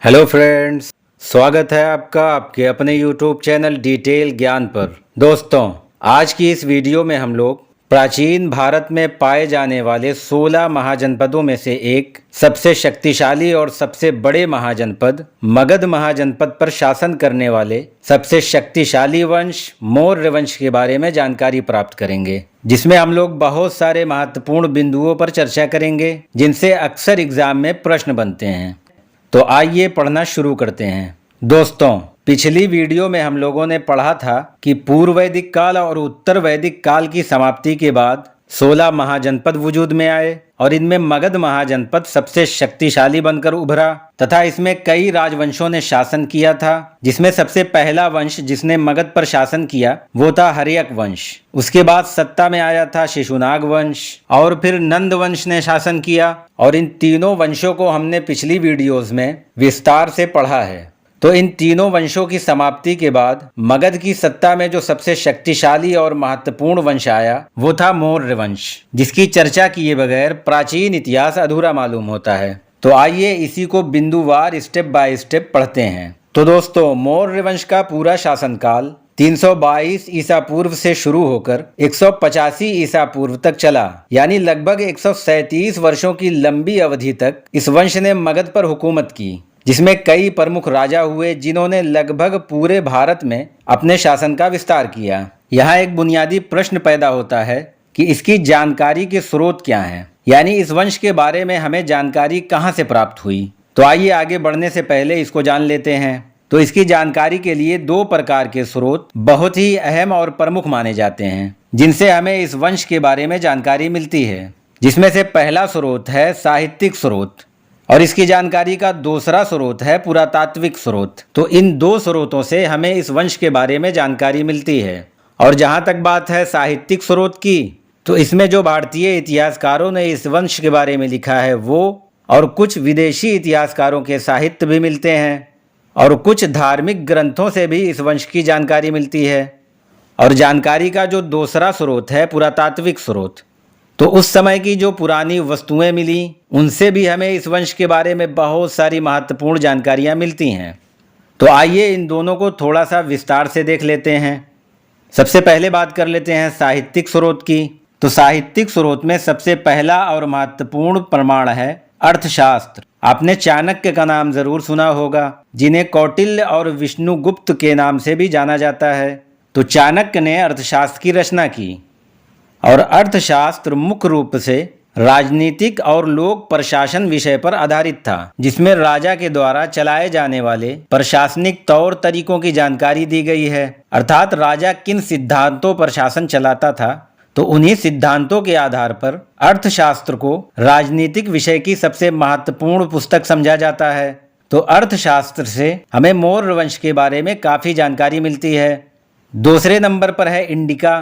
Hello friends, स्वागत है आपका आपके अपने यूट्यूब चैनल डिटेल ज्ञान पर। दोस्तों, आज की इस वीडियो में हम लोग प्राचीन भारत में पाए जाने वाले 16 महाजनपदों में से एक सबसे शक्तिशाली और सबसे बड़े महाजनपद मगध महाजनपद पर शासन करने वाले सबसे शक्तिशाली वंश मौर्य वंश के बारे में जानकारी प्राप्त करेंगे, जिसमें हम लोग बहुत सारे महत्वपूर्ण बिंदुओं पर चर्चा करेंगे जिनसे अक्सर एग्जाम में प्रश्न बनते हैं। तो आइए पढ़ना शुरू करते हैं। दोस्तों, पिछली वीडियो में हम लोगों ने पढ़ा था कि पूर्व वैदिक काल और उत्तर वैदिक काल की समाप्ति के बाद 16 महाजनपद वजूद में आए और इनमें मगध महाजनपद सबसे शक्तिशाली बनकर उभरा तथा इसमें कई राजवंशों ने शासन किया था, जिसमें सबसे पहला वंश जिसने मगध पर शासन किया वो था हर्यक वंश। उसके बाद सत्ता में आया था शिशुनाग वंश और फिर नंद वंश ने शासन किया और इन तीनों वंशों को हमने पिछली वीडियोस में विस्तार से पढ़ा है। तो इन तीनों वंशों की समाप्ति के बाद मगध की सत्ता में जो सबसे शक्तिशाली और महत्वपूर्ण वंश आया वो था मौर्य वंश, जिसकी चर्चा किए बगैर प्राचीन इतिहास अधूरा मालूम होता है। तो आइए इसी को बिंदुवार स्टेप बाय स्टेप पढ़ते हैं। तो दोस्तों, मौर्य वंश का पूरा शासनकाल 322 ईसा पूर्व से शुरू होकर 185 ईसा पूर्व तक चला, यानी लगभग 137 वर्षों की लंबी अवधि तक इस वंश ने मगध पर हुकूमत की, जिसमें कई प्रमुख राजा हुए जिन्होंने लगभग पूरे भारत में अपने शासन का विस्तार किया। यहाँ एक बुनियादी प्रश्न पैदा होता है कि इसकी जानकारी के स्रोत क्या हैं, यानी इस वंश के बारे में हमें जानकारी कहाँ से प्राप्त हुई। तो आइए आगे बढ़ने से पहले इसको जान लेते हैं। तो इसकी जानकारी के लिए दो प्रकार के स्रोत बहुत ही अहम और प्रमुख माने जाते हैं, जिनसे हमें इस वंश के बारे में जानकारी मिलती है, जिसमें से पहला स्रोत है साहित्यिक स्रोत और इसकी जानकारी का दूसरा स्रोत है पुरातात्विक स्रोत। तो इन दो स्रोतों से हमें इस वंश के बारे में जानकारी मिलती है। और जहाँ तक बात है साहित्यिक स्रोत की, तो इसमें जो भारतीय इतिहासकारों ने इस वंश के बारे में लिखा है वो और कुछ विदेशी इतिहासकारों के साहित्य भी मिलते हैं और कुछ धार्मिक ग्रंथों से भी इस वंश की जानकारी मिलती है। और जानकारी का जो दूसरा स्रोत है पुरातात्विक स्रोत, तो उस समय की जो पुरानी वस्तुएं मिली उनसे भी हमें इस वंश के बारे में बहुत सारी महत्वपूर्ण जानकारियां मिलती हैं। तो आइए इन दोनों को थोड़ा सा विस्तार से देख लेते हैं। सबसे पहले बात कर लेते हैं साहित्यिक स्रोत की। तो साहित्यिक स्रोत में सबसे पहला और महत्वपूर्ण प्रमाण है अर्थशास्त्र। आपने चाणक्य का नाम जरूर सुना होगा, जिन्हें कौटिल्य और विष्णुगुप्त के नाम से भी जाना जाता है। तो चाणक्य ने अर्थशास्त्र की रचना की और अर्थशास्त्र मुख्य रूप से राजनीतिक और लोक प्रशासन विषय पर आधारित था, जिसमें राजा के द्वारा चलाए जाने वाले प्रशासनिक तौर तरीकों की जानकारी दी गई है। अर्थात राजा किन सिद्धांतों पर शासन चलाता था, तो उन्हीं सिद्धांतों के आधार पर अर्थशास्त्र को राजनीतिक विषय की सबसे महत्वपूर्ण पुस्तक समझा जाता है। तो अर्थशास्त्र से हमें मौर्य वंश के बारे में काफ़ी जानकारी मिलती है। दूसरे नंबर पर है इंडिका।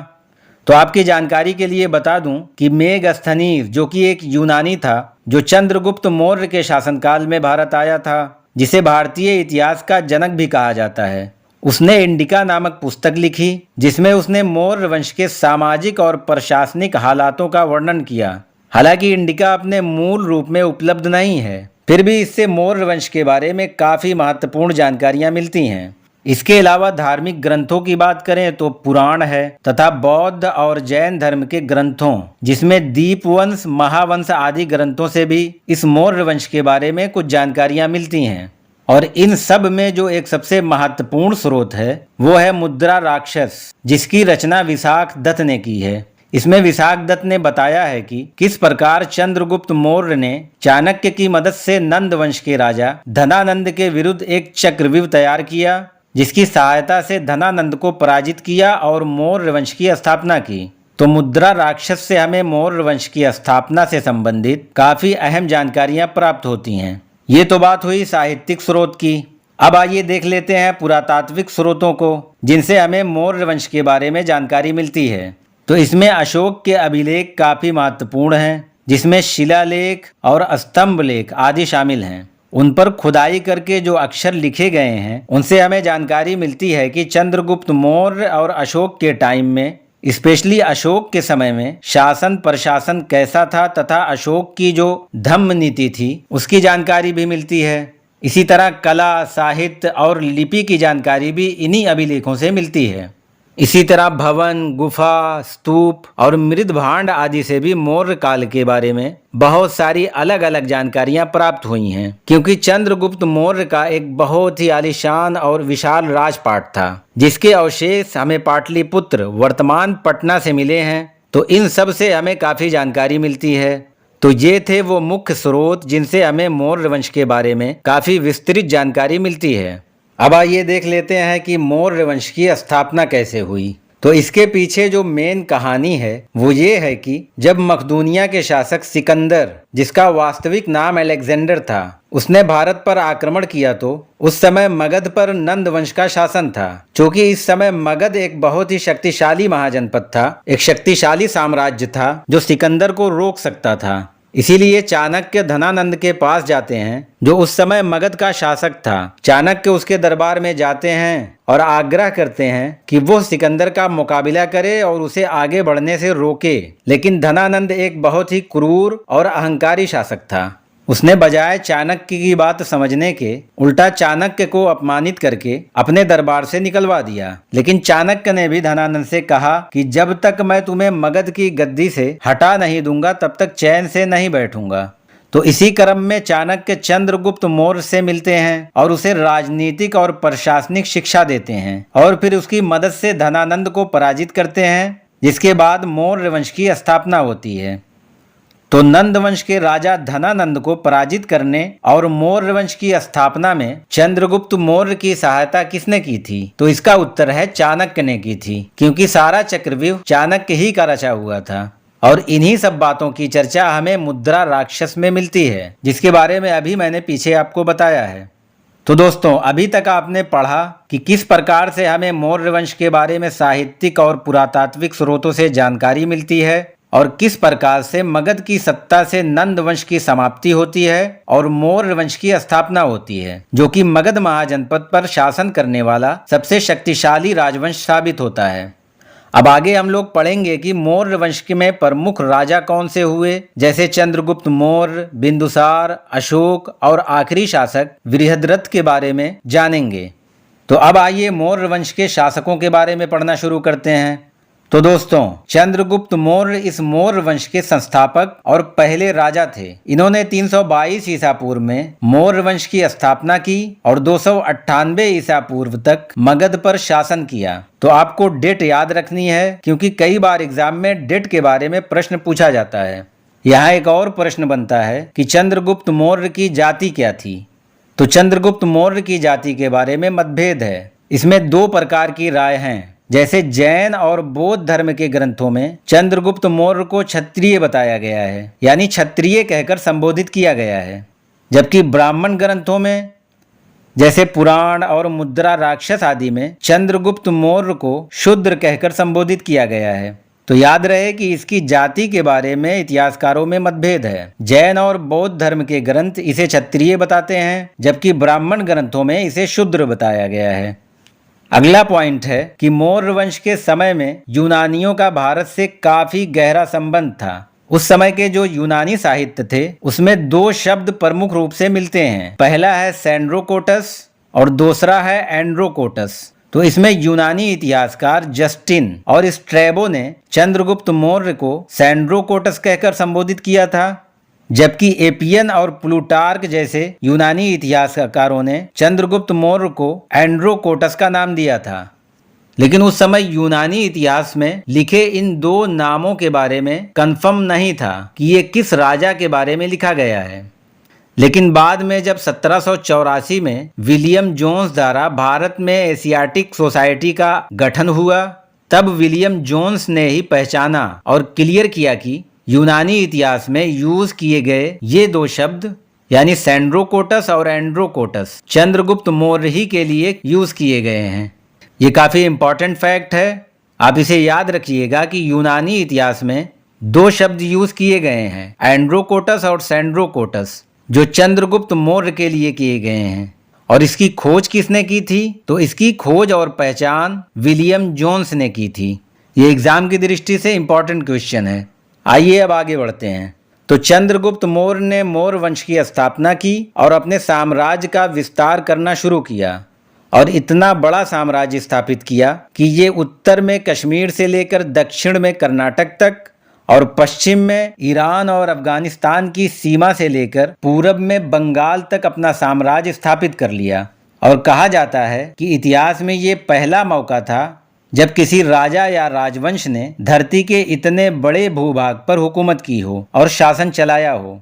तो आपकी जानकारी के लिए बता दूं कि मेगस्थनीज, जो कि एक यूनानी था, जो चंद्रगुप्त मौर्य के शासनकाल में भारत आया था, जिसे भारतीय इतिहास का जनक भी कहा जाता है, उसने इंडिका नामक पुस्तक लिखी, जिसमें उसने मौर्य वंश के सामाजिक और प्रशासनिक हालातों का वर्णन किया। हालांकि इंडिका अपने मूल रूप में उपलब्ध नहीं है, फिर भी इससे मौर्य वंश के बारे में काफ़ी महत्वपूर्ण जानकारियाँ मिलती हैं। इसके अलावा धार्मिक ग्रंथों की बात करें तो पुराण है तथा बौद्ध और जैन धर्म के ग्रंथों, जिसमें दीपवंश, महावंश आदि ग्रंथों से भी इस मौर्य वंश के बारे में कुछ जानकारियां मिलती हैं। और इन सब में जो एक सबसे महत्वपूर्ण स्रोत है वो है मुद्रा राक्षस, जिसकी रचना विशाख दत्त ने की है। इसमें विशाख दत्त ने बताया है कि किस प्रकार चंद्रगुप्त मौर्य ने चाणक्य की मदद से नंद वंश के राजा धनानंद के विरुद्ध एक चक्रव्यूह तैयार किया, जिसकी सहायता से धनानंद को पराजित किया और मौर्य वंश की स्थापना की। तो मुद्रा राक्षस से हमें मौर्य वंश की स्थापना से संबंधित काफी अहम जानकारियां प्राप्त होती हैं। ये तो बात हुई साहित्यिक स्रोत की। अब आइए देख लेते हैं पुरातात्विक स्रोतों को, जिनसे हमें मौर्य वंश के बारे में जानकारी मिलती है। तो इसमें अशोक के अभिलेख काफी महत्वपूर्ण हैं, जिसमें शिलालेख और स्तंभ लेख आदि शामिल हैं। उन पर खुदाई करके जो अक्षर लिखे गए हैं उनसे हमें जानकारी मिलती है कि चंद्रगुप्त मौर्य और अशोक के टाइम में, स्पेशली अशोक के समय में शासन प्रशासन कैसा था तथा अशोक की जो धम्म नीति थी उसकी जानकारी भी मिलती है। इसी तरह कला, साहित्य और लिपि की जानकारी भी इन्हीं अभिलेखों से मिलती है। इसी तरह भवन, गुफा, स्तूप और मृदभांड आदि से भी मौर्य काल के बारे में बहुत सारी अलग अलग जानकारियां प्राप्त हुई हैं, क्योंकि चंद्रगुप्त मौर्य का एक बहुत ही आलीशान और विशाल राजपाट था, जिसके अवशेष हमें पाटलिपुत्र वर्तमान पटना से मिले हैं। तो इन सब से हमें काफ़ी जानकारी मिलती है। तो ये थे वो मुख्य स्रोत जिनसे हमें मौर्य वंश के बारे में काफ़ी विस्तृत जानकारी मिलती है। अब आइए देख लेते हैं कि मौर्य वंश की स्थापना कैसे हुई। तो इसके पीछे जो मेन कहानी है वो ये है कि जब मकदूनिया के शासक सिकंदर, जिसका वास्तविक नाम अलेक्जेंडर था, उसने भारत पर आक्रमण किया तो उस समय मगध पर नंद वंश का शासन था। क्योंकि इस समय मगध एक बहुत ही शक्तिशाली महाजनपद था, एक शक्तिशाली साम्राज्य था जो सिकंदर को रोक सकता था। इसीलिए चाणक्य धनानंद के पास जाते हैं, जो उस समय मगध का शासक था। चाणक्य उसके दरबार में जाते हैं और आग्रह करते हैं कि वो सिकंदर का मुकाबला करे और उसे आगे बढ़ने से रोके। लेकिन धनानंद एक बहुत ही क्रूर और अहंकारी शासक था। उसने बजाय चाणक्य की बात समझने के उल्टा चाणक्य को अपमानित करके अपने दरबार से निकलवा दिया। लेकिन चाणक्य ने भी धनानंद से कहा कि जब तक मैं तुम्हें मगध की गद्दी से हटा नहीं दूंगा तब तक चैन से नहीं बैठूंगा। तो इसी क्रम में चाणक्य चंद्रगुप्त मौर्य से मिलते हैं और उसे राजनीतिक और प्रशासनिक शिक्षा देते हैं और फिर उसकी मदद से धनानंद को पराजित करते हैं, जिसके बाद मौर्य वंश की स्थापना होती है। तो नंद वंश के राजा धनानंद को पराजित करने और मौर्य वंश की स्थापना में चंद्रगुप्त मौर्य की सहायता किसने की थी? तो इसका उत्तर है चाणक्य ने की थी, क्योंकि सारा चक्रव्यूह चाणक्य ही का रचा हुआ था। और इन्हीं सब बातों की चर्चा हमें मुद्रा राक्षस में मिलती है, जिसके बारे में अभी मैंने पीछे आपको बताया है। तो दोस्तों, अभी तक आपने पढ़ा कि किस प्रकार से हमें मौर्य वंश के बारे में साहित्यिक और पुरातात्विक स्रोतों से जानकारी मिलती है और किस प्रकार से मगध की सत्ता से नंद वंश की समाप्ति होती है और मौर्य वंश की स्थापना होती है, जो कि मगध महाजनपद पर शासन करने वाला सबसे शक्तिशाली राजवंश साबित होता है। अब आगे हम लोग पढ़ेंगे कि मौर्य वंश में प्रमुख राजा कौन से हुए, जैसे चंद्रगुप्त मौर्य, बिंदुसार, अशोक और आखिरी शासक बृहद्रथ के बारे में जानेंगे। तो अब आइए मौर्य वंश के शासकों के बारे में पढ़ना शुरू करते हैं। तो दोस्तों, चंद्रगुप्त मौर्य इस मौर्य वंश के संस्थापक और पहले राजा थे। इन्होंने 322 ईसा पूर्व में मौर्य वंश की स्थापना की और 298 ईसा पूर्व तक मगध पर शासन किया। तो आपको डेट याद रखनी है, क्योंकि कई बार एग्जाम में डेट के बारे में प्रश्न पूछा जाता है। यहाँ एक और प्रश्न बनता है कि चंद्रगुप्त मौर्य की जाति क्या थी? तो चंद्रगुप्त मौर्य की जाति के बारे में मतभेद है। इसमें दो प्रकार की राय हैं। जैसे जैन और बौद्ध धर्म के ग्रंथों में चंद्रगुप्त मौर्य को क्षत्रिय बताया गया है, यानी क्षत्रिय कहकर संबोधित किया गया है। जबकि ब्राह्मण ग्रंथों में जैसे पुराण और मुद्रा राक्षस आदि में चंद्रगुप्त मौर्य को शूद्र कहकर संबोधित किया गया है। तो याद रहे कि इसकी जाति के बारे में इतिहासकारों में मतभेद है। जैन और बौद्ध धर्म के ग्रंथ इसे क्षत्रिय बताते हैं, जबकि ब्राह्मण ग्रंथों में इसे शूद्र बताया गया है। अगला पॉइंट है कि मौर्य वंश के समय में यूनानियों का भारत से काफी गहरा संबंध था। उस समय के जो यूनानी साहित्य थे उसमें दो शब्द प्रमुख रूप से मिलते हैं। पहला है सैंड्रोकोटस और दूसरा है एंड्रोकोटस। तो इसमें यूनानी इतिहासकार जस्टिन और स्ट्रैबो ने चंद्रगुप्त मौर्य को सैंड्रोकोटस कहकर संबोधित किया था, जबकि एपियन और प्लूटार्क जैसे यूनानी इतिहासकारों ने चंद्रगुप्त मौर्य को एंड्रोकोटस का नाम दिया था। लेकिन उस समय यूनानी इतिहास में लिखे इन दो नामों के बारे में कंफर्म नहीं था कि ये किस राजा के बारे में लिखा गया है। लेकिन बाद में जब 1784 में विलियम जोन्स द्वारा भारत में एशियाटिक सोसाइटी का गठन हुआ, तब विलियम जोन्स ने ही पहचाना और क्लियर किया कि यूनानी इतिहास में यूज किए गए ये दो शब्द यानी सैंड्रोकोटस और एंड्रोकोटस चंद्रगुप्त मौर्य ही के लिए यूज किए गए हैं। ये काफी इंपॉर्टेंट फैक्ट है, आप इसे याद रखिएगा कि यूनानी इतिहास में दो शब्द यूज किए गए हैं, एंड्रोकोटस और सैंड्रोकोटस, जो चंद्रगुप्त मौर्य के लिए किए गए हैं। और इसकी खोज किसने की थी? तो इसकी खोज और पहचान विलियम जोन्स ने की थी। ये एग्जाम की दृष्टि से इंपॉर्टेंट क्वेश्चन है। आइए अब आगे बढ़ते हैं। तो चंद्रगुप्त मौर्य ने मौर्य वंश की स्थापना की और अपने साम्राज्य का विस्तार करना शुरू किया और इतना बड़ा साम्राज्य स्थापित किया कि ये उत्तर में कश्मीर से लेकर दक्षिण में कर्नाटक तक और पश्चिम में ईरान और अफगानिस्तान की सीमा से लेकर पूरब में बंगाल तक अपना साम्राज्य स्थापित कर लिया। और कहा जाता है कि इतिहास में ये पहला मौका था जब किसी राजा या राजवंश ने धरती के इतने बड़े भूभाग पर हुकूमत की हो और शासन चलाया हो।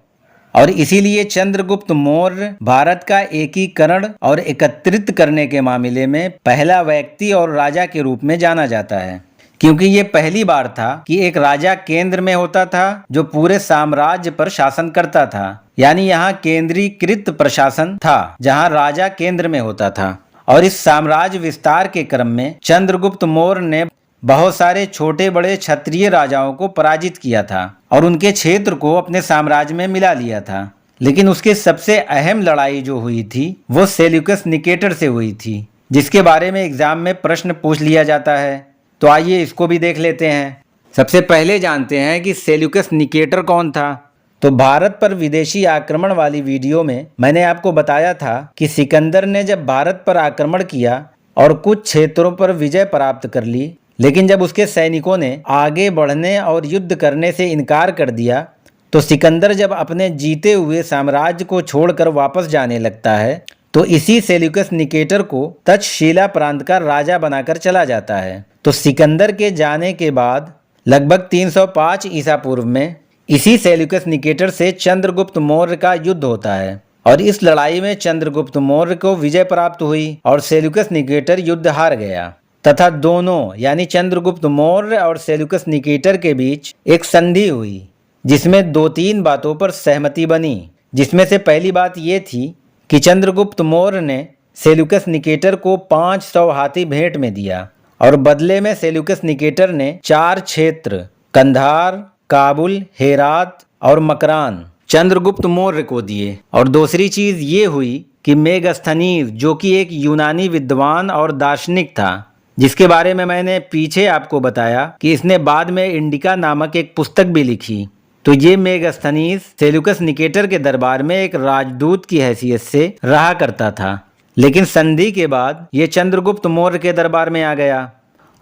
और इसीलिए चंद्रगुप्त मौर्य भारत का एकीकरण और एकत्रित करने के मामले में पहला व्यक्ति और राजा के रूप में जाना जाता है, क्योंकि ये पहली बार था कि एक राजा केंद्र में होता था जो पूरे साम्राज्य पर शासन करता था। यानी यहाँ केंद्रीकृत प्रशासन था जहाँ राजा केंद्र में होता था। और इस साम्राज्य विस्तार के क्रम में चंद्रगुप्त मौर्य ने बहुत सारे छोटे बड़े क्षत्रिय राजाओं को पराजित किया था और उनके क्षेत्र को अपने साम्राज्य में मिला लिया था। लेकिन उसके सबसे अहम लड़ाई जो हुई थी वो सेल्यूकस निकेटर से हुई थी, जिसके बारे में एग्जाम में प्रश्न पूछ लिया जाता है। तो आइए इसको भी देख लेते हैं। सबसे पहले जानते हैं कि सेल्यूकस निकेटर कौन था। तो भारत पर विदेशी आक्रमण वाली वीडियो में मैंने आपको बताया था कि सिकंदर ने जब भारत पर आक्रमण किया और कुछ क्षेत्रों पर विजय प्राप्त कर ली, लेकिन जब उसके सैनिकों ने आगे बढ़ने और युद्ध करने से इनकार कर दिया तो सिकंदर जब अपने जीते हुए साम्राज्य को छोड़कर वापस जाने लगता है तो इसी सेल्यूकस निकेटर को तक्षशिला प्रांत का राजा बनाकर चला जाता है। तो सिकंदर के जाने के बाद लगभग 305 ईसा पूर्व में इसी सेल्यूकस निकेटर से चंद्रगुप्त मौर्य का युद्ध होता है और इस लड़ाई में चंद्रगुप्त मौर्य को विजय प्राप्त हुई और सेल्यूकस निकेटर युद्ध हार गया तथा दोनों यानी चंद्रगुप्त मौर्य और सेल्यूकस निकेटर के बीच एक संधि हुई जिसमें 2-3 बातों पर सहमति बनी। जिसमें से पहली बात ये थी कि चंद्रगुप्त मौर्य ने सेल्यूकस निकेटर को 500 हाथी भेंट में दिया और बदले में सेल्यूकस निकेटर ने 4 क्षेत्र कंधार, काबुल, हेरात और मकरान चंद्रगुप्त मौर्य को दिए। और दूसरी चीज ये हुई कि मेगस्थनीज जो कि एक यूनानी विद्वान और दार्शनिक था, जिसके बारे में मैंने पीछे आपको बताया कि इसने बाद में इंडिका नामक एक पुस्तक भी लिखी, तो ये मेगस्थनीज सेल्यूकस निकेटर के दरबार में एक राजदूत की हैसियत से रहा करता था। लेकिन संधि के बाद ये चंद्रगुप्त मौर्य के दरबार में आ गया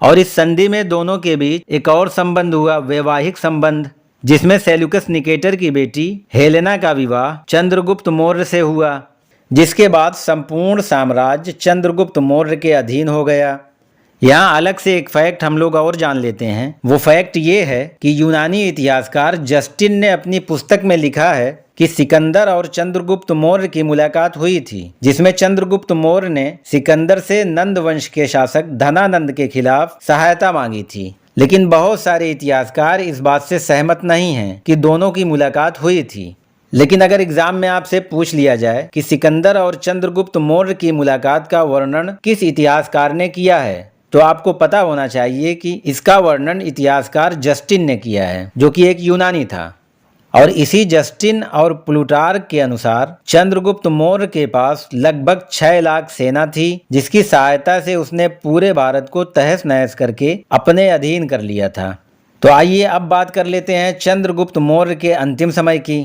और इस संधि में दोनों के बीच एक और संबंध हुआ, वैवाहिक संबंध, जिसमें सेल्यूकस निकेटर की बेटी हेलेना का विवाह चंद्रगुप्त मौर्य से हुआ, जिसके बाद संपूर्ण साम्राज्य चंद्रगुप्त मौर्य के अधीन हो गया। यहाँ अलग से एक फैक्ट हम लोग और जान लेते हैं। वो फैक्ट ये है कि यूनानी इतिहासकार जस्टिन ने अपनी पुस्तक में लिखा है कि सिकंदर और चंद्रगुप्त मौर्य की मुलाकात हुई थी, जिसमें चंद्रगुप्त मौर्य ने सिकंदर से नंद वंश के शासक धनानंद के खिलाफ सहायता मांगी थी। लेकिन बहुत सारे इतिहासकार इस बात से सहमत नहीं हैं कि दोनों की मुलाकात हुई थी। लेकिन अगर एग्जाम में आपसे पूछ लिया जाए कि सिकंदर और चंद्रगुप्त मौर्य की मुलाकात का वर्णन किस इतिहासकार ने किया है, तो आपको पता होना चाहिए कि इसका वर्णन इतिहासकार जस्टिन ने किया है, जो कि एक यूनानी था। और इसी जस्टिन और प्लूटार्क के अनुसार चंद्रगुप्त मौर्य के पास लगभग 6 लाख सेना थी, जिसकी सहायता से उसने पूरे भारत को तहस नहस करके अपने अधीन कर लिया था। तो आइए अब बात कर लेते हैं चंद्रगुप्त मौर्य के अंतिम समय की।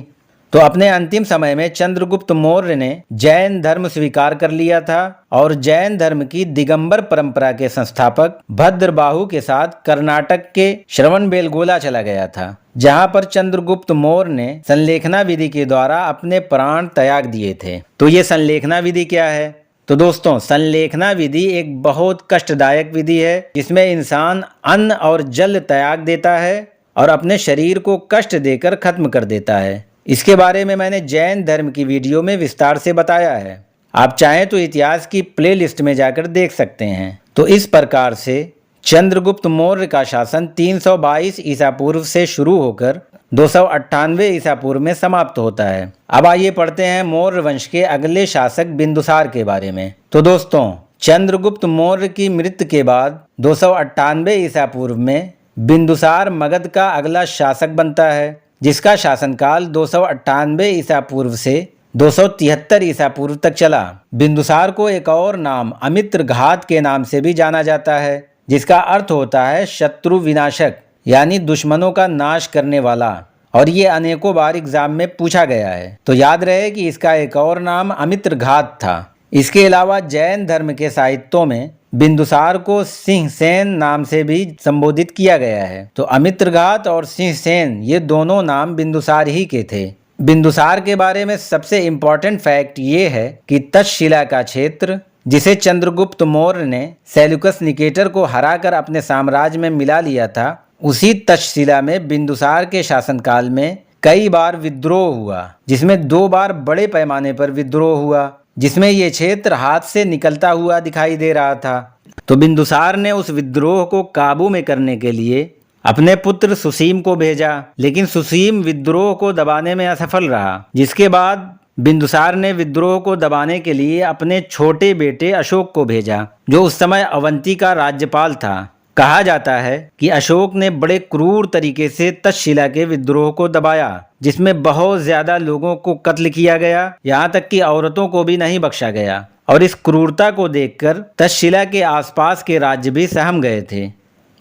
तो अपने अंतिम समय में चंद्रगुप्त मौर्य ने जैन धर्म स्वीकार कर लिया था और जैन धर्म की दिगंबर परंपरा के संस्थापक भद्रबाहु के साथ कर्नाटक के श्रवणबेलगोला चला गया था, जहां पर चंद्रगुप्त मौर्य ने संलेखना विधि के द्वारा अपने प्राण त्याग दिए थे। तो ये संलेखना विधि क्या है? तो दोस्तों, संलेखना विधि एक बहुत कष्टदायक विधि है जिसमें इंसान अन्न और जल त्याग देता है और अपने शरीर को कष्ट देकर खत्म कर देता है। इसके बारे में मैंने जैन धर्म की वीडियो में विस्तार से बताया है, आप चाहें तो इतिहास की प्लेलिस्ट में जाकर देख सकते हैं। तो इस प्रकार से चंद्रगुप्त मौर्य का शासन 322 ईसा पूर्व से शुरू होकर 298 ईसा पूर्व में समाप्त होता है। अब आइए पढ़ते हैं मौर्य वंश के अगले शासक बिंदुसार के बारे में। तो दोस्तों, चंद्रगुप्त मौर्य की मृत्यु के बाद 298 ईसा पूर्व में बिंदुसार मगध का अगला शासक बनता है, जिसका शासनकाल 298 ईसा पूर्व से 273 ईसा पूर्व तक चला। बिंदुसार को एक और नाम अमित्र घात के नाम से भी जाना जाता है, जिसका अर्थ होता है शत्रु विनाशक, यानी दुश्मनों का नाश करने वाला। और ये अनेकों बार एग्जाम में पूछा गया है। तो याद रहे कि इसका एक और नाम अमित्रघात था। इसके अलावा जैन धर्म के साहित्यों में बिंदुसार को सिंहसेन नाम से भी संबोधित किया गया है। तो अमित्रघात और सिंहसेन ये दोनों नाम बिंदुसार ही के थे। बिंदुसार के बारे में सबसे इम्पोर्टेंट फैक्ट ये है कि तक्षशिला का क्षेत्र जिसे चंद्रगुप्त मौर्य ने सेल्यूकस निकेटर को हराकर अपने साम्राज्य में मिला लिया था, उसी तक्षशिला में बिंदुसार के शासनकाल में कई बार विद्रोह हुआ, जिसमें 2 बार बड़े पैमाने पर विद्रोह हुआ, जिसमें ये क्षेत्र हाथ से निकलता हुआ दिखाई दे रहा था। तो बिंदुसार ने उस विद्रोह को काबू में करने के लिए अपने पुत्र सुसीम को भेजा, लेकिन सुसीम विद्रोह को दबाने में असफल रहा, जिसके बाद बिंदुसार ने विद्रोह को दबाने के लिए अपने छोटे बेटे अशोक को भेजा, जो उस समय अवंती का राज्यपाल था। कहा जाता है कि अशोक ने बड़े क्रूर तरीके से तक्षशिला के विद्रोह को दबाया, जिसमें बहुत ज्यादा लोगों को कत्ल किया गया, यहाँ तक कि औरतों को भी नहीं बख्शा गया। और इस क्रूरता को देखकर तक्षशिला के आसपास के राज्य भी सहम गए थे।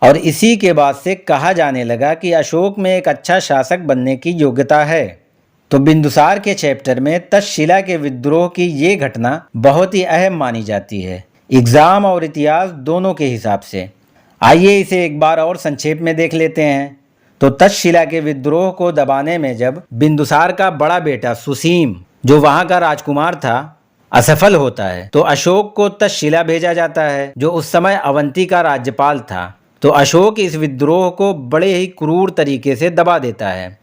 और इसी के बाद से कहा जाने लगा कि अशोक में एक अच्छा शासक बनने की योग्यता है। तो बिंदुसार के चैप्टर में तक्षशिला के विद्रोह की ये घटना बहुत ही अहम मानी जाती है, एग्जाम और इतिहास दोनों के हिसाब से। आइए इसे एक बार और संक्षेप में देख लेते हैं। तो तक्षशिला के विद्रोह को दबाने में जब बिंदुसार का बड़ा बेटा सुसीम, जो वहां का राजकुमार था, असफल होता है, तो अशोक को तक्षशिला भेजा जाता है, जो उस समय अवंती का राज्यपाल था। तो अशोक इस विद्रोह को बड़े ही क्रूर तरीके से दबा देता है।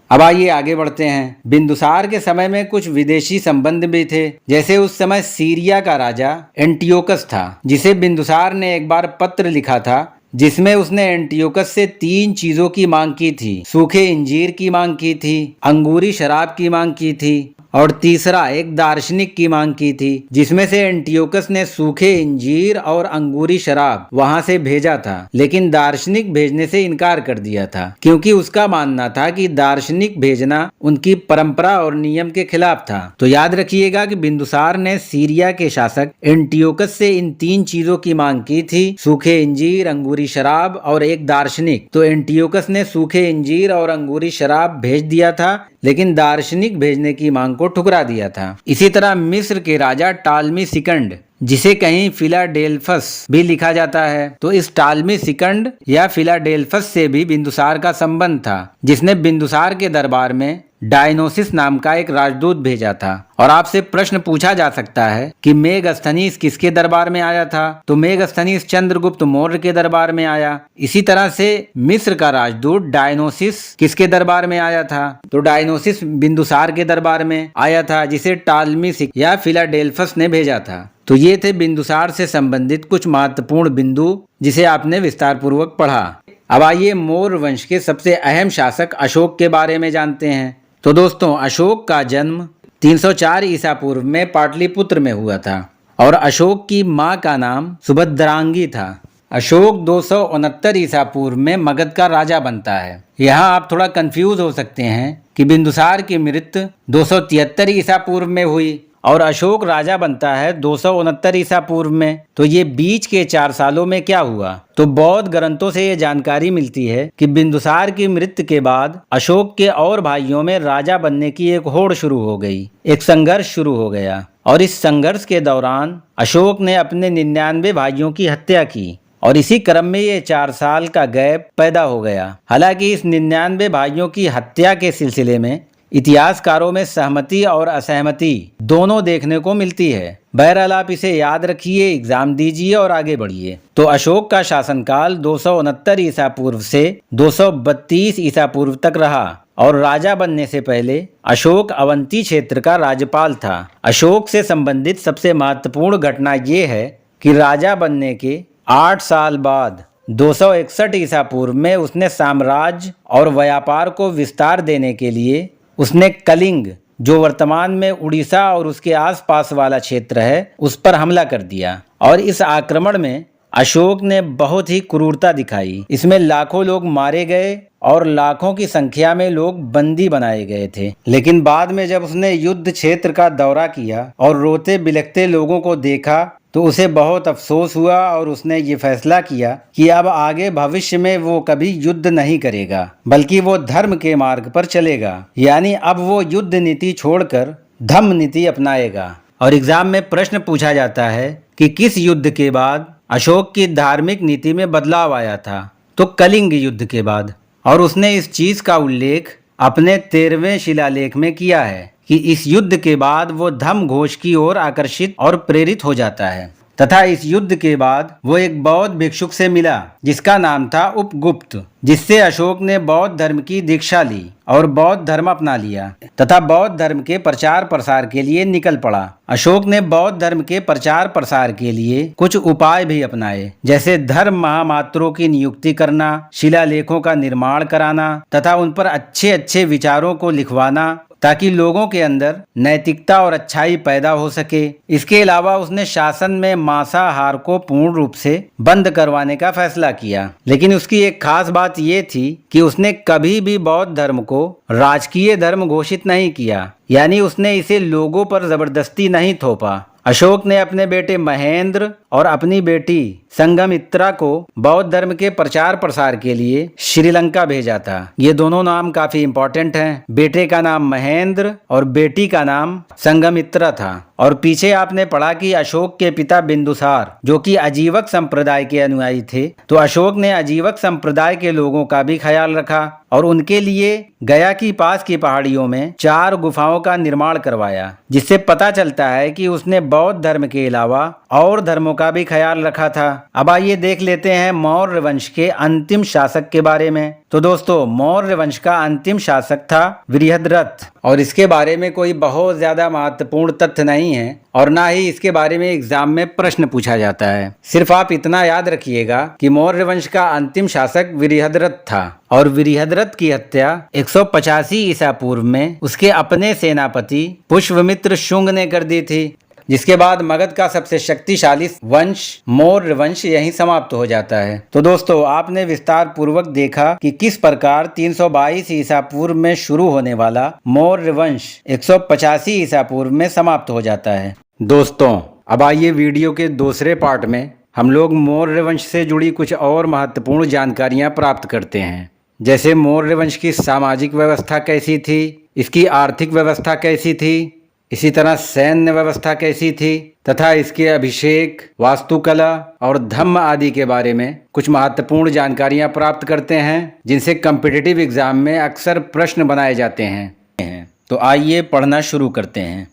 अब आइए आगे बढ़ते हैं। बिंदुसार के समय में कुछ विदेशी संबंध भी थे, जैसे उस समय सीरिया का राजा एंटियोकस था, जिसे बिंदुसार ने एक बार पत्र लिखा था, जिसमें उसने एंटियोकस से 3 चीजों की मांग की थी। सूखे इंजीर की मांग की थी, अंगूरी शराब की मांग की थी, और तीसरा एक दार्शनिक की मांग की थी, जिसमें से एंटियोकस ने सूखे इंजीर और अंगूरी शराब वहां से भेजा था, लेकिन दार्शनिक भेजने से इनकार कर दिया था, क्योंकि उसका मानना था कि दार्शनिक भेजना उनकी परंपरा और नियम के खिलाफ था। तो याद रखिएगा कि बिंदुसार ने सीरिया के शासक एंटियोकस से इन 3 चीजों की मांग की थी, सूखे इंजीर, अंगूरी शराब और एक दार्शनिक। तो एंटियोकस ने सूखे इंजीर और अंगूरी शराब भेज दिया था, लेकिन दार्शनिक भेजने की मांग को ठुकरा दिया था। इसी तरह मिस्र के राजा टालमी सिकंड, जिसे कहीं फिलाडेल्फस भी लिखा जाता है, तो इस टालमी सिकंड या फिलाडेल्फस से भी बिंदुसार का संबंध था, जिसने बिंदुसार के दरबार में डायनोसिस नाम का एक राजदूत भेजा था। और आपसे प्रश्न पूछा जा सकता है कि मेगस्थनीस किसके दरबार में आया था? तो मेगस्थनीस चंद्रगुप्त मौर्य के दरबार में आया। इसी तरह से मिस्र का राजदूत डायनोसिस किसके दरबार में आया था? तो डायनोसिस बिंदुसार के दरबार में आया था, जिसे टालमी या फिलाडेल्फस ने भेजा था। तो ये थे बिंदुसार से संबंधित कुछ महत्वपूर्ण बिंदु, जिसे आपने विस्तार पूर्वक पढ़ा। अब आइए मौर्य वंश के सबसे अहम शासक अशोक के बारे में जानते हैं। तो दोस्तों, अशोक का जन्म 304 ईसा पूर्व में पाटलिपुत्र में हुआ था, और अशोक की मां का नाम सुभद्रांगी था। अशोक 269 ईसा पूर्व में मगध का राजा बनता है। यहाँ आप थोड़ा कंफ्यूज हो सकते हैं कि बिंदुसार की मृत्यु 273 ईसा पूर्व में हुई और अशोक राजा बनता है 269 ईसा पूर्व में। तो ये बीच के 4 सालों में क्या हुआ? तो बौद्ध ग्रंथों से ये जानकारी मिलती है कि बिंदुसार की मृत्यु के बाद अशोक के और भाइयों में राजा बनने की एक होड़ शुरू हो गई, एक संघर्ष शुरू हो गया। और इस संघर्ष के दौरान अशोक ने अपने 99 भाइयों की हत्या की, और इसी क्रम में ये 4 साल का गैप पैदा हो गया। हालांकि इस 99 भाइयों की हत्या के सिलसिले में इतिहासकारों में सहमति और असहमति दोनों देखने को मिलती है। बहरहाल आप इसे याद रखिए, एग्जाम दीजिए और आगे बढ़िए। तो अशोक का शासनकाल 269 ईसा पूर्व से 232 ईसा पूर्व तक रहा, और राजा बनने से पहले अशोक अवंती क्षेत्र का राज्यपाल था। अशोक से संबंधित सबसे महत्वपूर्ण घटना ये है कि राजा बनने के 8 साल बाद 261 ईसा पूर्व में उसने साम्राज्य और व्यापार को विस्तार देने के लिए उसने कलिंग, जो वर्तमान में उड़ीसा और उसके आसपास वाला क्षेत्र है, उस पर हमला कर दिया। और इस आक्रमण में अशोक ने बहुत ही क्रूरता दिखाई। इसमें लाखों लोग मारे गए और लाखों की संख्या में लोग बंदी बनाए गए थे। लेकिन बाद में जब उसने युद्ध क्षेत्र का दौरा किया और रोते बिलखते लोगों को देखा, तो उसे बहुत अफसोस हुआ और उसने ये फैसला किया कि अब आगे भविष्य में वो कभी युद्ध नहीं करेगा, बल्कि वो धर्म के मार्ग पर चलेगा। यानी अब वो युद्ध नीति छोड़कर धम्म नीति अपनाएगा। और एग्जाम में प्रश्न पूछा जाता है कि किस युद्ध के बाद अशोक की धार्मिक नीति में बदलाव आया था, तो कलिंग युद्ध के बाद। और उसने इस चीज का उल्लेख अपने 13वें शिलालेख में किया है कि इस युद्ध के बाद वो धम्म घोष की ओर आकर्षित और प्रेरित हो जाता है, तथा इस युद्ध के बाद वो एक बौद्ध भिक्षुक से मिला जिसका नाम था उपगुप्त, जिससे अशोक ने बौद्ध धर्म की दीक्षा ली और बौद्ध धर्म अपना लिया तथा बौद्ध धर्म के प्रचार प्रसार के लिए निकल पड़ा। अशोक ने बौद्ध धर्म के प्रचार प्रसार के लिए कुछ उपाय भी अपनाए, जैसे धर्म महामात्रों की नियुक्ति करना, शिलालेखों का निर्माण कराना तथा उन पर अच्छे अच्छे विचारों को लिखवाना, ताकि लोगों के अंदर नैतिकता और अच्छाई पैदा हो सके। इसके अलावा उसने शासन में मांसाहार को पूर्ण रूप से बंद करवाने का फैसला किया। लेकिन उसकी एक खास बात ये थी कि उसने कभी भी बौद्ध धर्म को राजकीय धर्म घोषित नहीं किया, यानी उसने इसे लोगों पर जबरदस्ती नहीं थोपा। अशोक ने अपने बेटे महेंद्र और अपनी बेटी संघमित्रा को बौद्ध धर्म के प्रचार प्रसार के लिए श्रीलंका भेजा था। ये दोनों नाम काफी इंपॉर्टेंट हैं। बेटे का नाम महेंद्र और बेटी का नाम संघमित्रा था। और पीछे आपने पढ़ा कि अशोक के पिता बिंदुसार जो कि अजीवक संप्रदाय के अनुयायी थे, तो अशोक ने अजीवक संप्रदाय के लोगों का भी ख्याल रखा और उनके लिए गया की पास की पहाड़ियों में 4 गुफाओं का निर्माण करवाया, जिससे पता चलता है कि उसने बौद्ध धर्म के अलावा और धर्मों का भी ख्याल रखा था। अब आइए देख लेते हैं मौर्य वंश के अंतिम शासक के बारे में। तो दोस्तों, मौर्य वंश का अंतिम शासक था बृहद्रथ, और इसके बारे में कोई बहुत ज्यादा महत्वपूर्ण तथ्य नहीं है और ना ही इसके बारे में एग्जाम में प्रश्न पूछा जाता है। सिर्फ आप इतना याद रखिएगा कि मौर्य वंश का अंतिम शासक बृहद्रथ था और बृहद्रथ की हत्या 185 ईसा पूर्व में उसके अपने सेनापति पुष्यमित्र शुंग ने कर दी थी, जिसके बाद मगध का सबसे शक्तिशाली वंश मौर्य वंश यहीं समाप्त हो जाता है। तो दोस्तों, आपने विस्तार पूर्वक देखा कि किस प्रकार 322 ईसा पूर्व में शुरू होने वाला मौर्य वंश 185 ईसा पूर्व में समाप्त हो जाता है। दोस्तों, अब आइए वीडियो के दूसरे पार्ट में हम लोग मौर्य वंश से जुड़ी कुछ और महत्वपूर्ण जानकारियां प्राप्त करते हैं, जैसे मौर्य वंश की सामाजिक व्यवस्था कैसी थी, इसकी आर्थिक व्यवस्था कैसी थी, इसी तरह सैन्य व्यवस्था कैसी थी, तथा इसके अभिषेक, वास्तुकला और धम्म आदि के बारे में कुछ महत्वपूर्ण जानकारियां प्राप्त करते हैं, जिनसे कॉम्पिटिटिव एग्जाम में अक्सर प्रश्न बनाए जाते हैं। तो आइए पढ़ना शुरू करते हैं।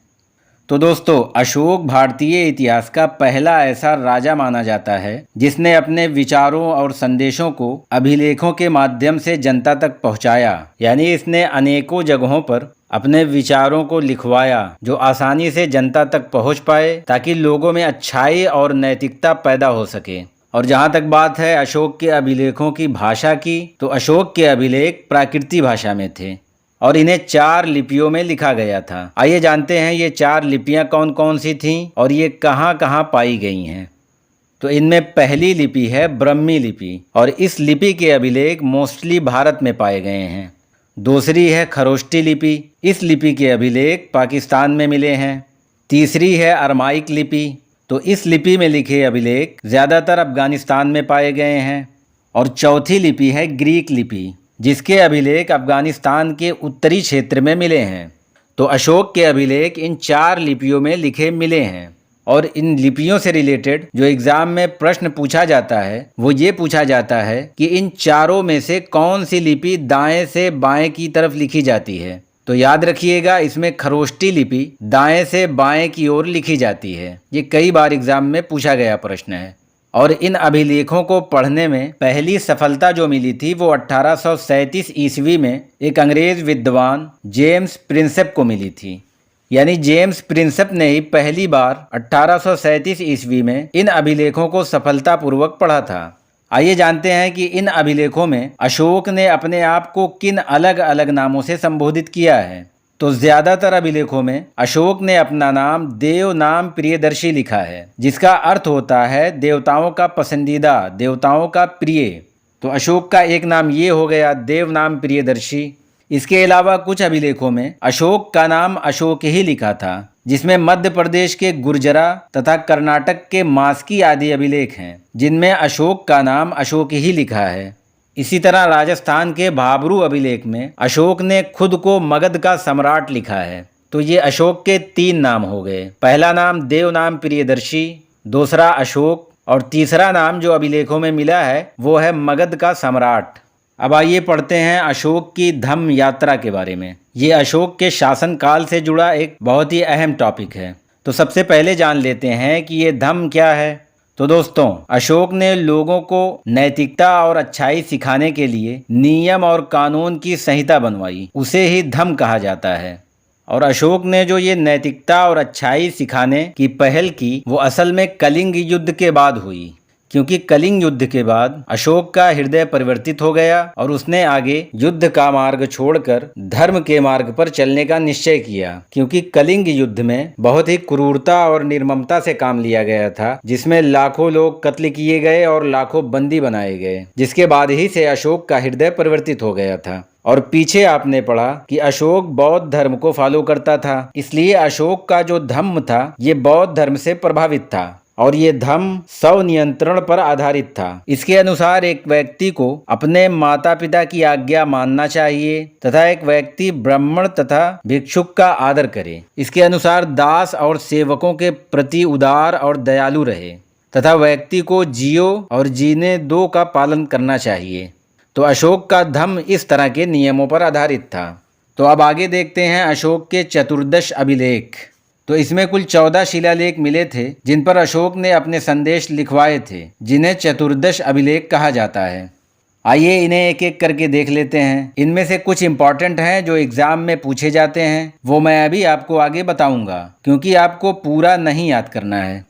तो दोस्तों, अशोक भारतीय इतिहास का पहला ऐसा राजा माना जाता है जिसने अपने विचारों और संदेशों को अभिलेखों के माध्यम से जनता तक पहुंचाया। यानी इसने अनेकों जगहों पर अपने विचारों को लिखवाया जो आसानी से जनता तक पहुंच पाए, ताकि लोगों में अच्छाई और नैतिकता पैदा हो सके। और जहां तक बात है अशोक के अभिलेखों की भाषा की, तो अशोक के अभिलेख प्राकृतिक भाषा में थे और इन्हें 4 लिपियों में लिखा गया था। आइए जानते हैं ये 4 लिपियां कौन कौन सी थीं और ये कहां कहां पाई गई हैं। तो इनमें पहली लिपि है ब्रह्मी लिपि और इस लिपि के अभिलेख मोस्टली भारत में पाए गए हैं। दूसरी है खरोष्टी लिपि, इस लिपि के अभिलेख पाकिस्तान में मिले हैं। तीसरी है अरमाइक लिपि, तो इस लिपि में लिखे अभिलेख ज़्यादातर अफगानिस्तान में पाए गए हैं। और चौथी लिपि है ग्रीक लिपि, जिसके अभिलेख अफगानिस्तान के उत्तरी क्षेत्र में मिले हैं। तो अशोक के अभिलेख इन 4 लिपियों में लिखे मिले हैं। और इन लिपियों से रिलेटेड जो एग्जाम में प्रश्न पूछा जाता है वो ये पूछा जाता है कि इन चारों में से कौन सी लिपि दाएं से बाएं की तरफ लिखी जाती है। तो याद रखिएगा, इसमें खरोष्टी लिपि दाएं से बाएं की ओर लिखी जाती है। ये कई बार एग्जाम में पूछा गया प्रश्न है। और इन अभिलेखों को पढ़ने में पहली सफलता जो मिली थी वो 1837 ईस्वी में एक अंग्रेज विद्वान जेम्स प्रिंसेप को मिली थी। यानी जेम्स प्रिंसेप ने ही पहली बार 1837 ईस्वी में इन अभिलेखों को सफलतापूर्वक पढ़ा था। आइए जानते हैं कि इन अभिलेखों में अशोक ने अपने आप को किन अलग अलग नामों से संबोधित किया है। तो ज्यादातर अभिलेखों में अशोक ने अपना नाम देव नाम प्रियदर्शी लिखा है, जिसका अर्थ होता है देवताओं का पसंदीदा, देवताओं का प्रिय। तो अशोक का एक नाम ये हो गया देव नाम प्रियदर्शी। इसके अलावा कुछ अभिलेखों में अशोक का नाम अशोक ही लिखा था, जिसमें मध्य प्रदेश के गुर्जरा तथा कर्नाटक के मास्की आदि अभिलेख हैं जिनमें अशोक का नाम अशोक ही लिखा है। इसी तरह राजस्थान के भाबरू अभिलेख में अशोक ने खुद को मगध का सम्राट लिखा है। तो ये अशोक के 3 नाम हो गए। पहला नाम देवनाम प्रियदर्शी, दूसरा अशोक और तीसरा नाम जो अभिलेखों में मिला है वो है मगध का सम्राट। अब आइए पढ़ते हैं अशोक की धम्म यात्रा के बारे में। ये अशोक के शासनकाल से जुड़ा एक बहुत ही अहम टॉपिक है। तो सबसे पहले जान लेते हैं कि ये धम्म क्या है। तो दोस्तों, अशोक ने लोगों को नैतिकता और अच्छाई सिखाने के लिए नियम और कानून की संहिता बनवाई, उसे ही धम्म कहा जाता है। और अशोक ने जो ये नैतिकता और अच्छाई सिखाने की पहल की वो असल में कलिंग युद्ध के बाद हुई, क्योंकि कलिंग युद्ध के बाद अशोक का हृदय परिवर्तित हो गया और उसने आगे युद्ध का मार्ग छोड़कर धर्म के मार्ग पर चलने का निश्चय किया। क्योंकि कलिंग युद्ध में बहुत ही क्रूरता और निर्ममता से काम लिया गया था, जिसमें लाखों लोग कत्ल किए गए और लाखों बंदी बनाए गए, जिसके बाद ही से अशोक का हृदय परिवर्तित हो गया था। और पीछे आपने पढ़ा कि अशोक बौद्ध धर्म को फॉलो करता था, इसलिए अशोक का जो धम्म था ये बौद्ध धर्म से प्रभावित था और ये धम्म स्वनियंत्रण पर आधारित था। इसके अनुसार एक व्यक्ति को अपने माता पिता की आज्ञा मानना चाहिए तथा एक व्यक्ति ब्राह्मण तथा भिक्षुक का आदर करे। इसके अनुसार दास और सेवकों के प्रति उदार और दयालु रहे तथा व्यक्ति को जियो और जीने दो का पालन करना चाहिए। तो अशोक का धम्म इस तरह के नियमों पर आधारित था। तो अब आगे देखते हैं अशोक के चतुर्दश अभिलेख। तो इसमें कुल 14 शिलालेख मिले थे जिन पर अशोक ने अपने संदेश लिखवाए थे, जिन्हें चतुर्दश अभिलेख कहा जाता है। आइए इन्हें एक एक करके देख लेते हैं। इनमें से कुछ इंपॉर्टेंट हैं जो एग्जाम में पूछे जाते हैं, वो मैं अभी आपको आगे बताऊंगा, क्योंकि आपको पूरा नहीं याद करना है।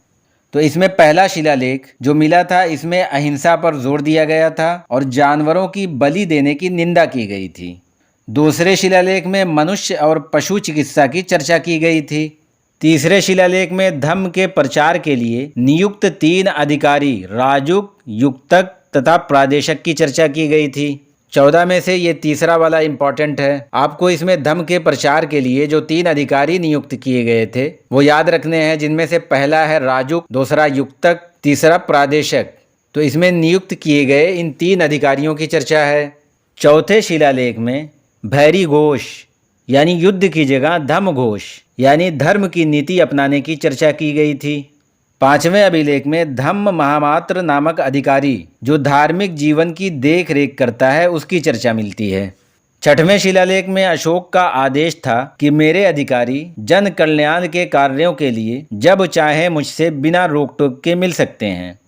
तो इसमें पहला शिलालेख जो मिला था, इसमें अहिंसा पर जोर दिया गया था और जानवरों की बलि देने की निंदा की गई थी। दूसरे शिलालेख में मनुष्य और पशु चिकित्सा की चर्चा की गई थी। तीसरे शिलालेख में धम्म के प्रचार के लिए नियुक्त 3 अधिकारी राजुक, युक्तक तथा प्रादेशक की चर्चा की गई थी। 14 में से ये तीसरा वाला इम्पॉर्टेंट है। आपको इसमें धम्म के प्रचार के लिए जो 3 अधिकारी नियुक्त किए गए थे वो याद रखने हैं, जिनमें से पहला है राजुक, दूसरा युक्तक, तीसरा प्रादेशक। तो इसमें नियुक्त किए गए इन 3 अधिकारियों की चर्चा है। चौथे शिलालेख में भैरी घोष यानी युद्ध की जगह धम्म घोष यानी धर्म की नीति अपनाने की चर्चा की गई थी। 5वें अभिलेख में धम्म महामात्र नामक अधिकारी जो धार्मिक जीवन की देख रेख करता है उसकी चर्चा मिलती है। 6वें शिलालेख में अशोक का आदेश था कि मेरे अधिकारी जन कल्याण के कार्यों के लिए जब चाहे मुझसे बिना रोक टोक के मिल सकते हैं।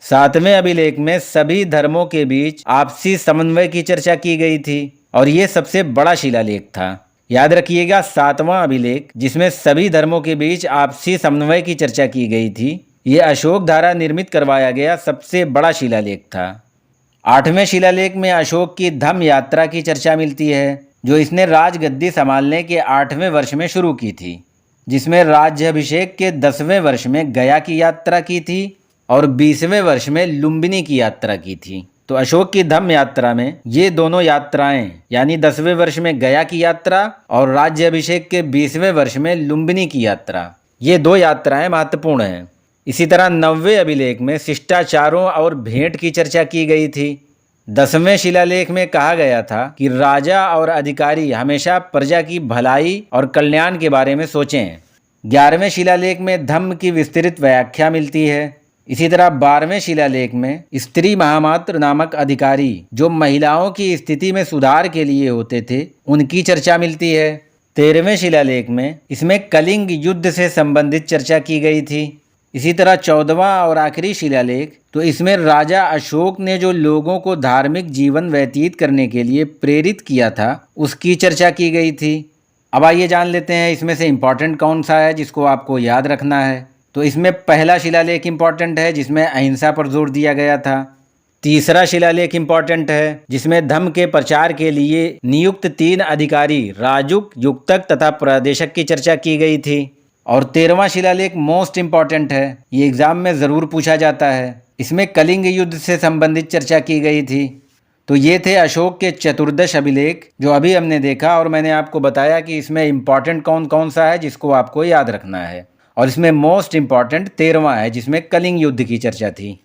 7वें अभिलेख में सभी धर्मों के बीच आपसी समन्वय की चर्चा की गई थी और ये सबसे बड़ा शिलालेख था। याद रखिएगा, 7वां अभिलेख जिसमें सभी धर्मों के बीच आपसी समन्वय की चर्चा की गई थी, ये अशोक द्वारा निर्मित करवाया गया सबसे बड़ा शिलालेख था। 8वें शिलालेख में अशोक की धम्म यात्रा की चर्चा मिलती है जो इसने राजगद्दी संभालने के 8वें वर्ष में शुरू की थी, जिसमें राज्याभिषेक के 10वें वर्ष में गया की यात्रा की थी और 20वें वर्ष में लुम्बिनी की यात्रा की थी। तो अशोक की धम्म यात्रा में ये दोनों यात्राएं यानी 10वें वर्ष में गया की यात्रा और राज्याभिषेक के 20वें वर्ष में लुम्बिनी की यात्रा, ये 2 यात्राएं महत्वपूर्ण हैं। इसी तरह 9वें अभिलेख में शिष्टाचारों और भेंट की चर्चा की गई थी। 10वें शिलालेख में कहा गया था कि राजा और अधिकारी हमेशा प्रजा की भलाई और कल्याण के बारे में सोचें। 11वें शिलालेख में धम्म की विस्तृत व्याख्या मिलती है। इसी तरह 12वें शिलालेख में स्त्री महामात्र नामक अधिकारी जो महिलाओं की स्थिति में सुधार के लिए होते थे, उनकी चर्चा मिलती है। 13वें शिलालेख में इसमें कलिंग युद्ध से संबंधित चर्चा की गई थी। इसी तरह 14वां और आखिरी शिलालेख, तो इसमें राजा अशोक ने जो लोगों को धार्मिक जीवन व्यतीत करने के लिए प्रेरित किया था, उसकी चर्चा की गई थी। अब आइए जान लेते हैं इसमें से इम्पॉर्टेंट कौन सा है जिसको आपको याद रखना है। तो इसमें पहला शिलालेख इम्पॉर्टेंट है जिसमें अहिंसा पर जोर दिया गया था। तीसरा शिलालेख इम्पॉर्टेंट है जिसमें धम्म के प्रचार के लिए नियुक्त 3 अधिकारी राजुक, युक्तक तथा प्रादेशक की चर्चा की गई थी। और 13वां शिलालेख मोस्ट इम्पॉर्टेंट है, ये एग्जाम में ज़रूर पूछा जाता है। इसमें कलिंग युद्ध से संबंधित चर्चा की गई थी। तो ये थे अशोक के चतुर्दश अभिलेख जो अभी हमने देखा, और मैंने आपको बताया कि इसमें इम्पॉर्टेंट कौन कौन सा है जिसको आपको याद रखना है। और इसमें मोस्ट इम्पॉर्टेंट 13वां है जिसमें कलिंग युद्ध की चर्चा थी।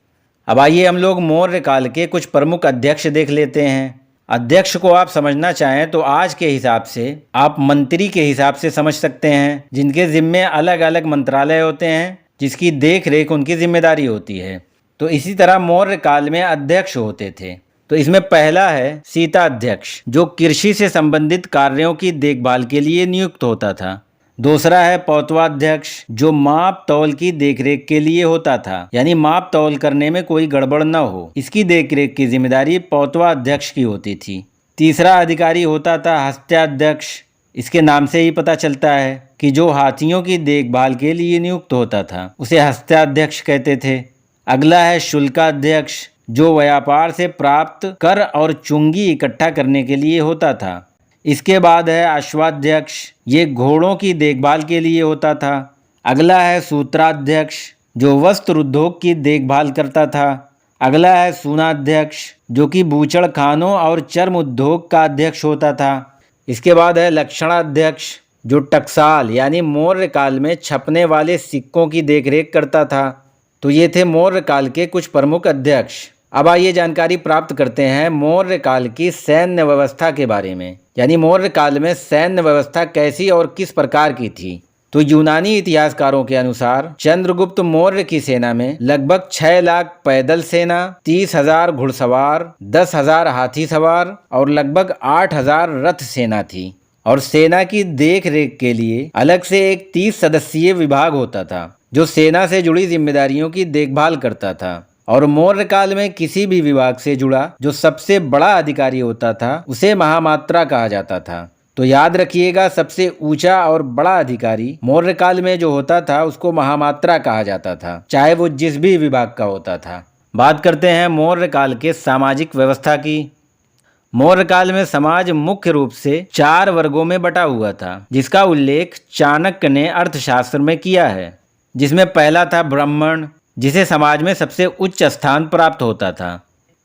अब आइए हम लोग मौर्य काल के कुछ प्रमुख अध्यक्ष देख लेते हैं। अध्यक्ष को आप समझना चाहें तो आज के हिसाब से आप मंत्री के हिसाब से समझ सकते हैं, जिनके जिम्मे अलग अलग मंत्रालय होते हैं, जिसकी देख रेख उनकी जिम्मेदारी होती है। तो इसी तरह मौर्य काल में अध्यक्ष होते थे। तो इसमें पहला है सीता अध्यक्ष, जो कृषि से संबंधित कार्यों की देखभाल के लिए नियुक्त होता था। दूसरा है पौतवाध्यक्ष, जो माप तौल की देखरेख के लिए होता था, यानी माप तौल करने में कोई गड़बड़ न हो, इसकी देखरेख की जिम्मेदारी पौतवाध्यक्ष की होती थी। तीसरा अधिकारी होता था हस्त्याध्यक्ष। इसके नाम से ही पता चलता है कि जो हाथियों की देखभाल के लिए नियुक्त होता था उसे हस्त्याध्यक्ष कहते थे। अगला है शुल्काध्यक्ष, जो व्यापार से प्राप्त कर और चुंगी इकट्ठा करने के लिए होता था। इसके बाद है अश्वाध्यक्ष, ये घोड़ों की देखभाल के लिए होता था। अगला है सूत्राध्यक्ष, जो वस्त्र उद्योग की देखभाल करता था। अगला है सूनाध्यक्ष, जो कि बूचड़ खानों और चर्म उद्योग का अध्यक्ष होता था। इसके बाद है लक्षणाध्यक्ष, जो टकसाल यानी मौर्य काल में छपने वाले सिक्कों की देखरेख करता था। तो ये थे मौर्य काल के कुछ प्रमुख अध्यक्ष। अब आइए जानकारी प्राप्त करते हैं मौर्य काल की सैन्य व्यवस्था के बारे में, यानी मौर्य काल में सैन्य व्यवस्था कैसी और किस प्रकार की थी। तो यूनानी इतिहासकारों के अनुसार चंद्रगुप्त मौर्य की सेना में लगभग 6 लाख पैदल सेना, 30,000 घुड़सवार, 10,000 हाथी सवार और लगभग 8,000 रथ सेना थी। और सेना की देख रेख के लिए अलग से एक 30 सदस्यीय विभाग होता था, जो सेना से जुड़ी जिम्मेदारियों की देखभाल करता था। और मौर्य काल में किसी भी विभाग से जुड़ा जो सबसे बड़ा अधिकारी होता था उसे महामात्रा कहा जाता था। तो याद रखिएगा, सबसे ऊंचा और बड़ा अधिकारी मौर्य काल में जो होता था उसको महामात्रा कहा जाता था, चाहे वो जिस भी विभाग का होता था। बात करते हैं मौर्य काल के सामाजिक व्यवस्था की। मौर्य काल में समाज मुख्य रूप से 4 वर्गों में बटा हुआ था, जिसका उल्लेख चाणक्य ने अर्थशास्त्र में किया है। जिसमें पहला था ब्राह्मण, जिसे समाज में सबसे उच्च स्थान प्राप्त होता था।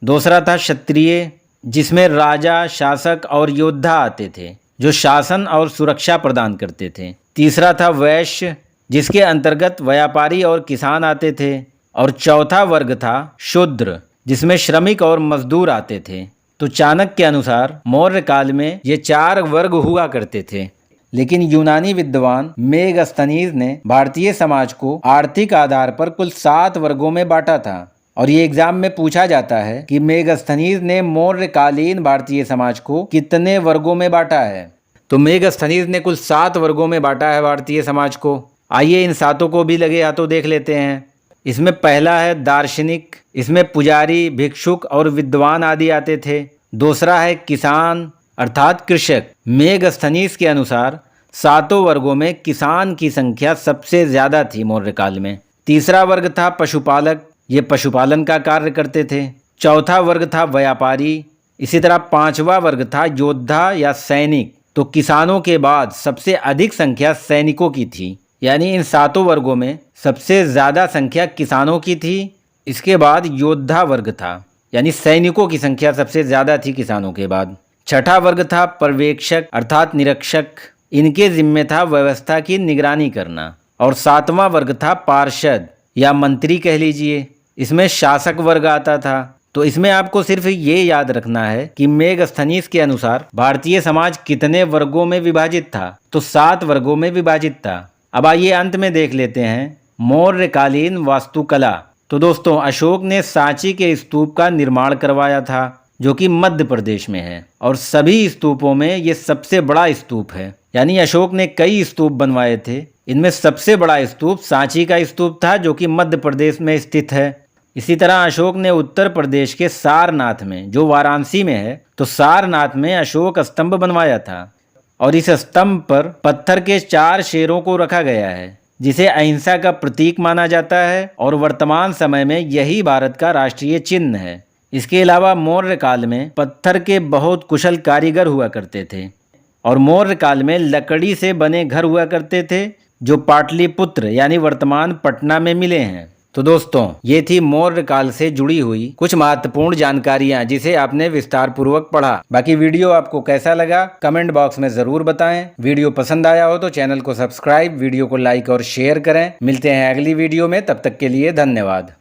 दूसरा था क्षत्रिय, जिसमें राजा, शासक और योद्धा आते थे, जो शासन और सुरक्षा प्रदान करते थे। तीसरा था वैश्य, जिसके अंतर्गत व्यापारी और किसान आते थे। और चौथा वर्ग था शूद्र, जिसमें श्रमिक और मजदूर आते थे। तो चाणक्य के अनुसार मौर्य काल में ये 4 वर्ग हुआ करते थे। लेकिन यूनानी विद्वान मेगस्थनीज ने भारतीय समाज को आर्थिक आधार पर कुल 7 वर्गों में बांटा था। और ये एग्जाम में पूछा जाता है कि मेगस्थनीज ने मौर्यकालीन भारतीय समाज को कितने वर्गों में बांटा है। तो मेगस्थनीज ने कुल 7 वर्गों में बांटा है भारतीय समाज को। आइए इन 7 को भी लगे हाथों देख लेते हैं। इसमें पहला है दार्शनिक, इसमें पुजारी, भिक्षुक और विद्वान आदि आते थे। दूसरा है किसान अर्थात कृषक। मेगस्थनीज के अनुसार 7 वर्गों में किसान की संख्या सबसे ज्यादा थी मौर्य काल में। तीसरा वर्ग था पशुपालक, ये पशुपालन का कार्य करते थे। चौथा वर्ग था व्यापारी। इसी तरह 5वां वर्ग था योद्धा या सैनिक। तो किसानों के बाद सबसे अधिक संख्या सैनिकों की थी, यानी इन 7 वर्गों में सबसे ज्यादा संख्या किसानों की थी। इसके बाद योद्धा वर्ग था, यानी सैनिकों की संख्या सबसे ज्यादा थी किसानों के बाद। छठा वर्ग था पर्यवेक्षक अर्थात निरीक्षक, इनके जिम्मे था व्यवस्था की निगरानी करना। और 7वां वर्ग था पार्षद या मंत्री कह लीजिए, इसमें शासक वर्ग आता था। तो इसमें आपको सिर्फ ये याद रखना है कि मेगस्थनीज के अनुसार भारतीय समाज कितने वर्गों में विभाजित था, तो 7 वर्गों में विभाजित था। अब आइए अंत में देख लेते हैं मौर्यकालीन वास्तुकला। तो दोस्तों, अशोक ने सांची के स्तूप का निर्माण करवाया था, जो कि मध्य प्रदेश में है। और सभी स्तूपों में ये सबसे बड़ा स्तूप है, यानी अशोक ने कई स्तूप बनवाए थे। इनमें सबसे बड़ा स्तूप सांची का स्तूप था, जो कि मध्य प्रदेश में स्थित है। इसी तरह अशोक ने उत्तर प्रदेश के सारनाथ में, जो वाराणसी में है, तो सारनाथ में अशोक स्तंभ बनवाया था। और इस स्तंभ पर पत्थर के 4 शेरों को रखा गया है, जिसे अहिंसा का प्रतीक माना जाता है। और वर्तमान समय में यही भारत का राष्ट्रीय चिन्ह है। इसके अलावा मौर्य काल में पत्थर के बहुत कुशल कारीगर हुआ करते थे। और मौर्य काल में लकड़ी से बने घर हुआ करते थे, जो पाटलिपुत्र यानी वर्तमान पटना में मिले हैं। तो दोस्तों ये थी मौर्य काल से जुड़ी हुई कुछ महत्वपूर्ण जानकारियां जिसे आपने विस्तार पूर्वक पढ़ा। बाकी वीडियो आपको कैसा लगा कमेंट बॉक्स में जरूर बताएं। वीडियो पसंद आया हो तो चैनल को सब्सक्राइब, वीडियो को लाइक और शेयर करें। मिलते हैं अगली वीडियो में, तब तक के लिए धन्यवाद।